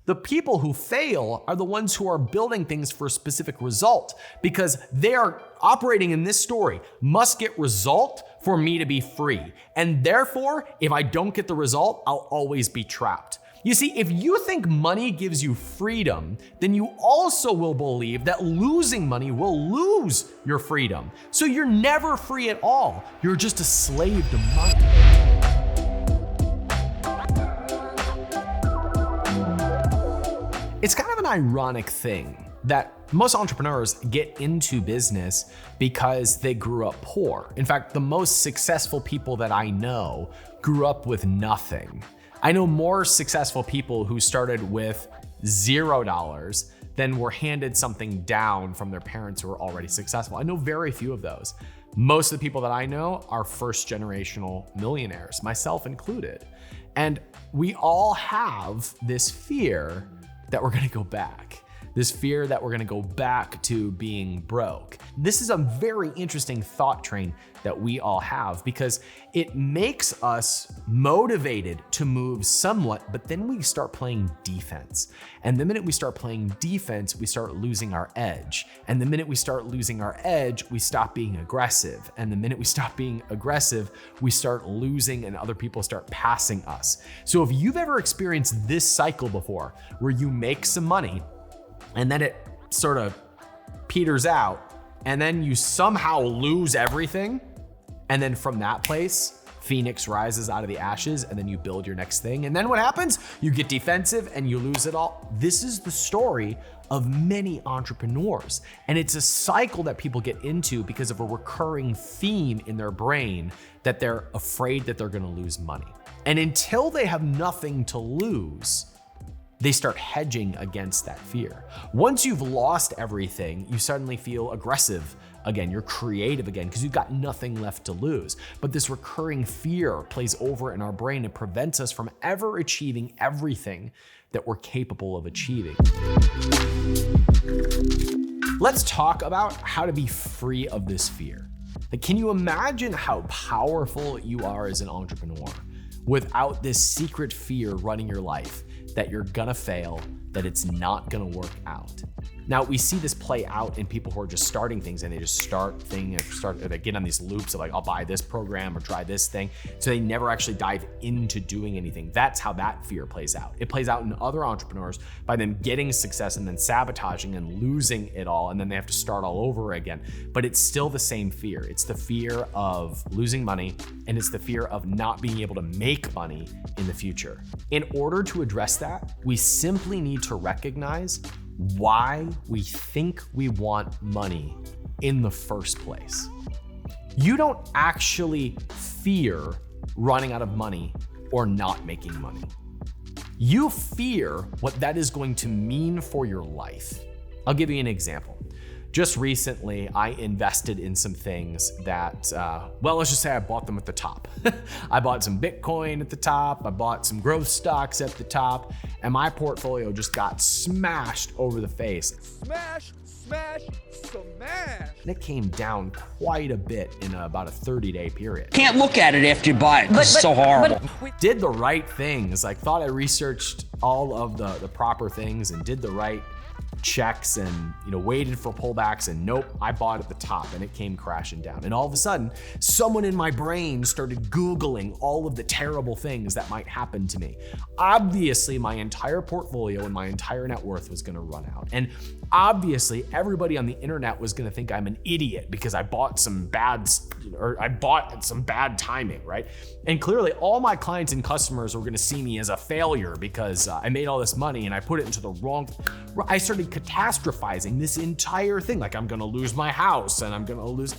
The people who fail are the ones who are building things for a specific result because they are operating in this story. Must get result for me to be free. And therefore, if I don't get the result, I'll always be trapped. You see, if you think money gives you freedom, then you also will believe that losing money will lose your freedom. So you're never free at all. You're just a slave to money. It's kind of an ironic thing that most entrepreneurs get into business because they grew up poor. In fact, the most successful people that I know grew up with nothing. I know more successful people who started with $0 than were handed something down from their parents who were already successful. I know very few of those. Most of the people that I know are first generational millionaires, myself included. And we all have this fear that we're gonna go back. This fear that we're gonna go back to being broke. This is a very interesting thought train that we all have because it makes us motivated to move somewhat, but then we start playing defense. And the minute we start playing defense, we start losing our edge. And the minute we start losing our edge, we stop being aggressive. And the minute we stop being aggressive, we start losing and other people start passing us. So if you've ever experienced this cycle before, where you make some money, and then it sort of peters out, and then you somehow lose everything, and then from that place, Phoenix rises out of the ashes, and then you build your next thing. And then what happens? You get defensive and you lose it all. This is the story of many entrepreneurs. And it's a cycle that people get into because of a recurring theme in their brain that they're afraid that they're gonna lose money. And until they have nothing to lose, they start hedging against that fear. Once you've lost everything, you suddenly feel aggressive again. You're creative again because you've got nothing left to lose. But this recurring fear plays over in our brain and prevents us from ever achieving everything that we're capable of achieving. Let's talk about how to be free of this fear. Like, can you imagine how powerful you are as an entrepreneur without this secret fear running your life? That you're gonna fail, that it's not gonna work out. Now, we see this play out in people who are just starting things and they just they get on these loops of like, I'll buy this program or try this thing. So they never actually dive into doing anything. That's how that fear plays out. It plays out in other entrepreneurs by them getting success and then sabotaging and losing it all. And then they have to start all over again. But it's still the same fear. It's the fear of losing money and it's the fear of not being able to make money in the future. In order to address that, we simply need to recognize why we think we want money in the first place. You don't actually fear running out of money or not making money. You fear what that is going to mean for your life. I'll give you an example. Just recently, I invested in some things that, let's just say I bought them at the top. I bought some Bitcoin at the top, I bought some growth stocks at the top, and my portfolio just got smashed over the face. Smash, smash, smash. And it came down quite a bit in about a 30-day period. Can't look at it after you buy it, it's so horrible. Did the right things, like thought I researched all of the proper things and did the right checks and waited for pullbacks, and nope, I bought at the top and it came crashing down. And all of a sudden, someone in my brain started Googling all of the terrible things that might happen to me. Obviously, my entire portfolio and my entire net worth was gonna run out. And obviously, everybody on the internet was gonna think I'm an idiot because I bought some bad timing, right? And clearly, all my clients and customers were gonna see me as a failure because I made all this money and I put it into the wrong. I started catastrophizing this entire thing. Like, I'm gonna lose my house and I'm gonna lose.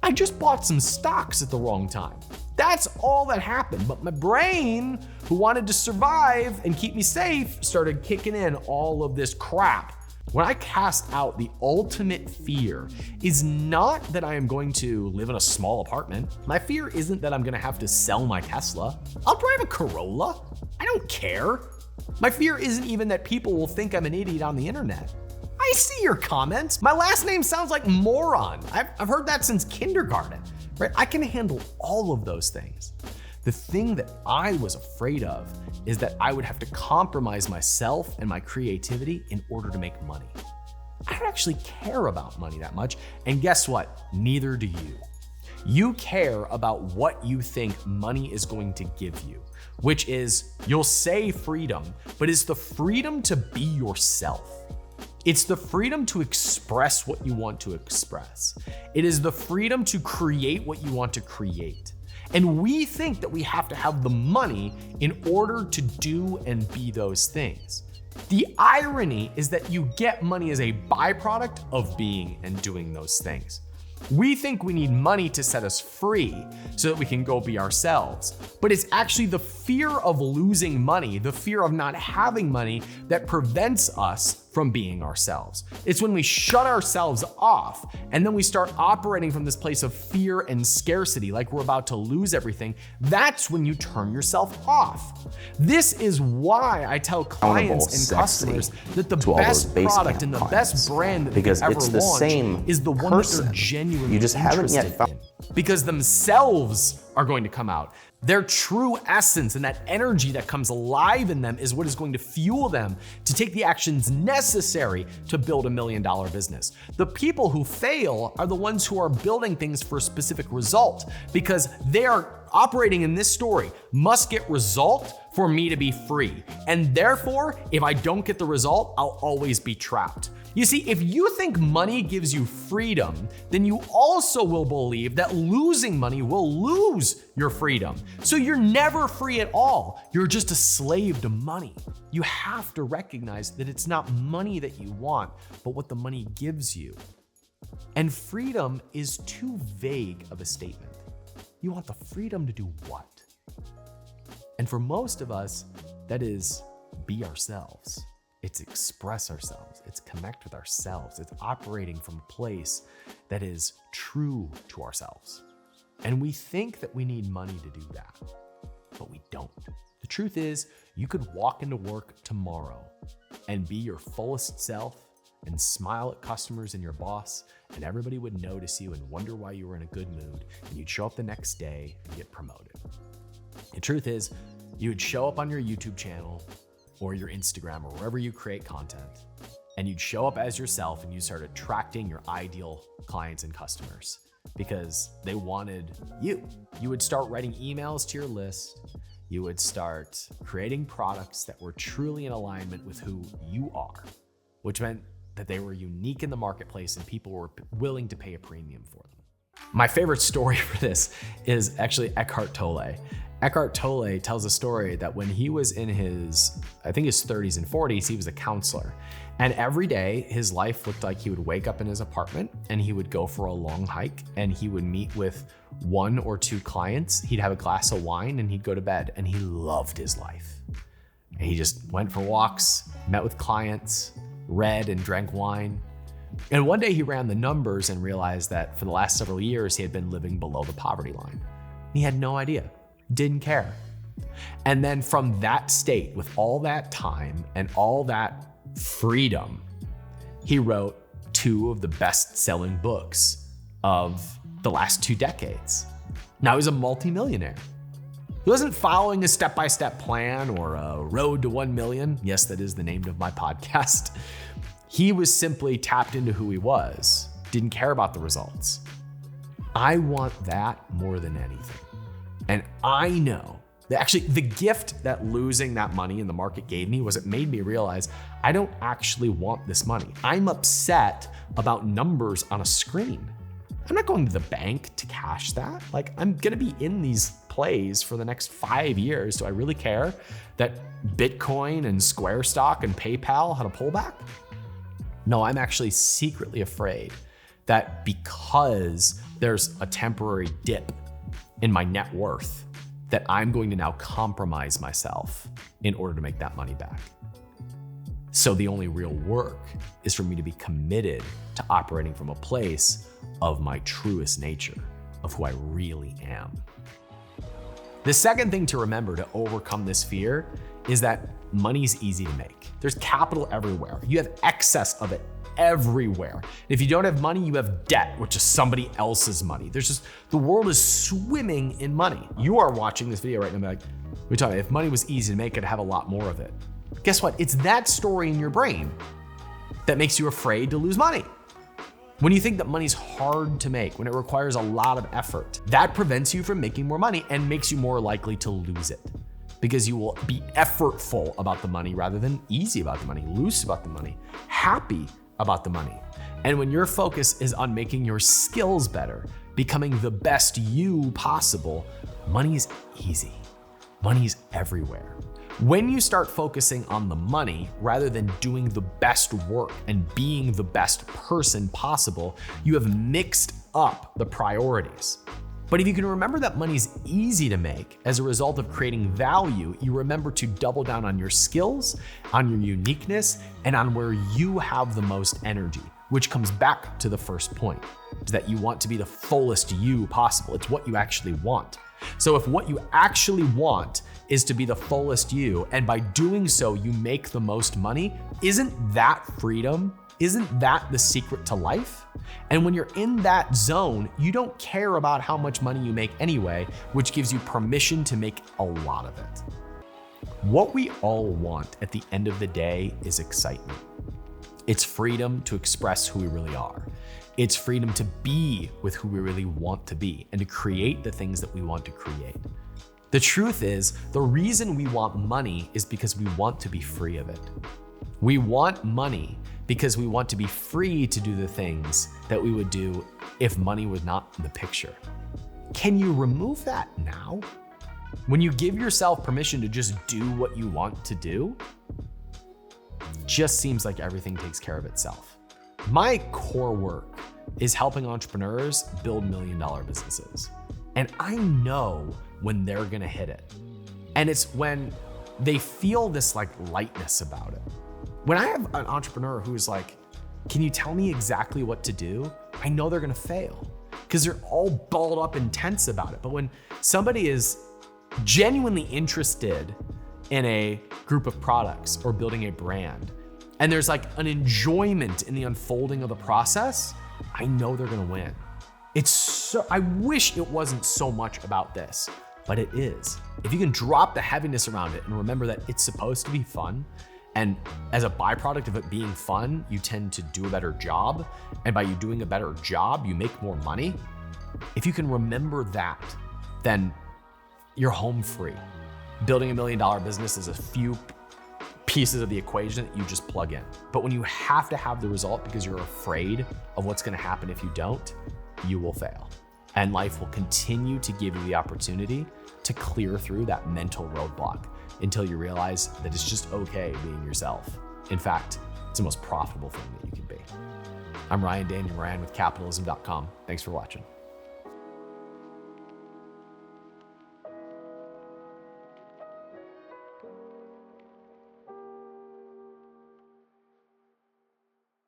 I just bought some stocks at the wrong time. That's all that happened. But my brain, who wanted to survive and keep me safe, started kicking in all of this crap. When I cast out, the ultimate fear is not that I am going to live in a small apartment. My fear isn't that I'm gonna have to sell my Tesla. I'll drive a Corolla. I don't care. My fear isn't even that people will think I'm an idiot on the internet. I see your comments. My last name sounds like Moran. I've heard that since kindergarten, right? I can handle all of those things. The thing that I was afraid of is that I would have to compromise myself and my creativity in order to make money. I don't actually care about money that much, and guess what? Neither do you. You care about what you think money is going to give you, which is, you'll say freedom, but it's the freedom to be yourself. It's the freedom to express what you want to express. It is the freedom to create what you want to create. And we think that we have to have the money in order to do and be those things. The irony is that you get money as a byproduct of being and doing those things. We think we need money to set us free so that we can go be ourselves. But it's actually the fear of losing money, the fear of not having money, that prevents us from being ourselves. It's when we shut ourselves off and then we start operating from this place of fear and scarcity, like we're about to lose everything. That's when you turn yourself off. This is why I tell clients and customers that the best product and the best brand that they can ever launch is the one that they're genuinely interested in. Because themselves are going to come out. Their true essence and that energy that comes alive in them is what is going to fuel them to take the actions necessary to build $1 million business. The people who fail are the ones who are building things for a specific result, because they are operating in this story: must get result for me to be free. And therefore, if I don't get the result, I'll always be trapped. You see, if you think money gives you freedom, then you also will believe that losing money will lose your freedom. So you're never free at all. You're just a slave to money. You have to recognize that it's not money that you want, but what the money gives you. And freedom is too vague of a statement. You want the freedom to do what? And for most of us, that is be ourselves. It's express ourselves. It's connect with ourselves. It's operating from a place that is true to ourselves. And we think that we need money to do that, but we don't. The truth is, you could walk into work tomorrow and be your fullest self and smile at customers and your boss, and everybody would notice you and wonder why you were in a good mood, and you'd show up the next day and get promoted. The truth is, you would show up on your YouTube channel or your Instagram or wherever you create content, and you'd show up as yourself and you start attracting your ideal clients and customers because they wanted you. You would start writing emails to your list. You would start creating products that were truly in alignment with who you are, which meant that they were unique in the marketplace and people were willing to pay a premium for them. My favorite story for this is actually Eckhart Tolle. Eckhart Tolle tells a story that when he was in his 30s and 40s, he was a counselor. And every day his life looked like he would wake up in his apartment and he would go for a long hike and he would meet with 1 or 2 clients. He'd have a glass of wine and he'd go to bed, and he loved his life. And he just went for walks, met with clients, read and drank wine. And one day he ran the numbers and realized that for the last several years, he had been living below the poverty line. He had no idea, didn't care. And then from that state, with all that time and all that freedom, he wrote 2 of the best-selling books of the last 2 decades. Now he's a multimillionaire. He wasn't following a step-by-step plan or a road to 1 million. Yes, that is the name of my podcast. He was simply tapped into who he was, didn't care about the results. I want that more than anything. And I know that actually the gift that losing that money in the market gave me was it made me realize I don't actually want this money. I'm upset about numbers on a screen. I'm not going to the bank to cash that. Like, I'm gonna be in these plays for the next 5 years. Do I really care that Bitcoin and Square stock and PayPal had a pullback? No, I'm actually secretly afraid that because there's a temporary dip in my net worth, that I'm going to now compromise myself in order to make that money back. So the only real work is for me to be committed to operating from a place of my truest nature, of who I really am. The second thing to remember to overcome this fear is that money's easy to make. There's capital everywhere. You have excess of it everywhere. If you don't have money, you have debt, which is somebody else's money. The world is swimming in money. You are watching this video right now and be like, we're talking, if money was easy to make, I'd have a lot more of it. Guess what? It's that story in your brain that makes you afraid to lose money. When you think that money's hard to make, when it requires a lot of effort, that prevents you from making more money and makes you more likely to lose it, because you will be effortful about the money rather than easy about the money, loose about the money, happy about the money. And when your focus is on making your skills better, becoming the best you possible, money is easy. Money is everywhere. When you start focusing on the money rather than doing the best work and being the best person possible, you have mixed up the priorities. But if you can remember that money's easy to make as a result of creating value, you remember to double down on your skills, on your uniqueness, and on where you have the most energy, which comes back to the first point, is that you want to be the fullest you possible. It's what you actually want. So if what you actually want is to be the fullest you, and by doing so, you make the most money, isn't that freedom? Isn't that the secret to life? And when you're in that zone, you don't care about how much money you make anyway, which gives you permission to make a lot of it. What we all want at the end of the day is excitement. It's freedom to express who we really are. It's freedom to be with who we really want to be and to create the things that we want to create. The truth is, the reason we want money is because we want to be free of it. We want money because we want to be free to do the things that we would do if money was not in the picture. Can you remove that now? When you give yourself permission to just do what you want to do, it just seems like everything takes care of itself. My core work is helping entrepreneurs build $1 million businesses. And I know when they're gonna hit it. And it's when they feel this like lightness about it. When I have an entrepreneur who's like, can you tell me exactly what to do? I know they're gonna fail because they're all balled up and tense about it. But when somebody is genuinely interested in a group of products or building a brand, and there's like an enjoyment in the unfolding of the process, I know they're gonna win. I wish it wasn't so much about this, but it is. If you can drop the heaviness around it and remember that it's supposed to be fun, and as a byproduct of it being fun, you tend to do a better job, and by you doing a better job, you make more money. If you can remember that, then you're home free. Building $1 million business is a few pieces of the equation that you just plug in. But when you have to have the result because you're afraid of what's gonna happen if you don't, you will fail. And life will continue to give you the opportunity to clear through that mental roadblock until you realize that it's just okay being yourself. In fact, it's the most profitable thing that you can be. I'm Ryan Daniel Moran with Capitalism.com. Thanks for watching.